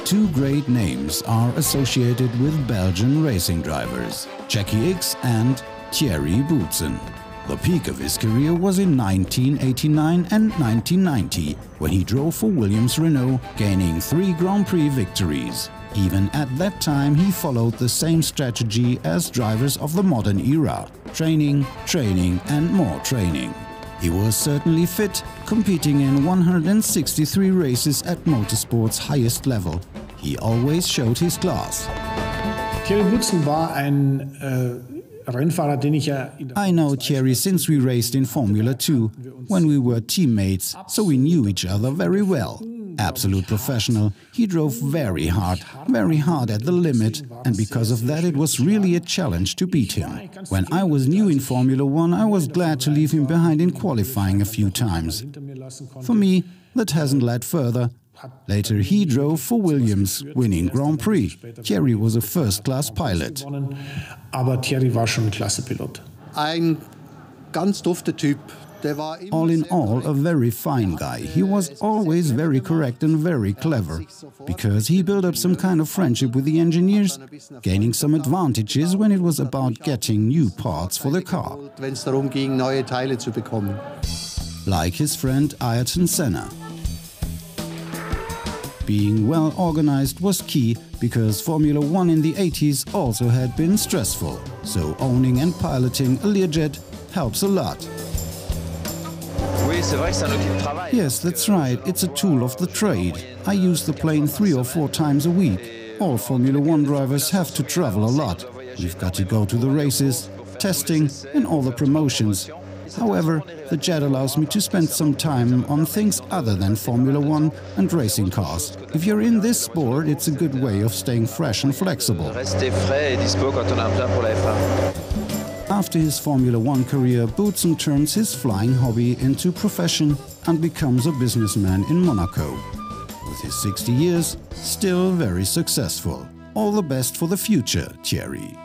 Two great names are associated with Belgian racing drivers, Jackie Ickx and Thierry Boutsen. The peak of his career was in 1989 and 1990, when he drove for Williams-Renault, gaining 3 Grand Prix victories. Even at that time, he followed the same strategy as drivers of the modern era: training, training and more training. He was certainly fit, competing in 163 races at motorsport's highest level. He always showed his class. Thierry Boutsen war ein Rennfahrer, den ich I know Thierry since we raced in Formula 2, when we were teammates, so we knew each other very well. Absolute professional, he drove very hard at the limit, and because of that it was really a challenge to beat him. When I was new in Formula 1, I was glad to leave him behind in qualifying a few times. For me, that hasn't led further. Later he drove for Williams, winning Grand Prix. Thierry was a first-class pilot. Aber Thierry war schon ein Klasse-Pilot. Ein ganz dufter Typ. All in all, a very fine guy. He was always very correct and very clever, because he built up some kind of friendship with the engineers, gaining some advantages when it was about getting new parts for the car. Wenn es darum ging, neue Teile zu bekommen. Like his friend Ayrton Senna. Being well organized was key, because Formula 1 in the 80s also had been stressful. So owning and piloting a Learjet helps a lot. Yes, that's right, it's a tool of the trade. I use the plane 3 or 4 times a week. All Formula 1 drivers have to travel a lot. We've got to go to the races, testing and all the promotions. However, the jet allows me to spend some time on things other than Formula 1 and racing cars. If you're in this sport, it's a good way of staying fresh and flexible. After his Formula 1 career, Boutsen turns his flying hobby into profession and becomes a businessman in Monaco. With his 60 years, still very successful. All the best for the future, Thierry.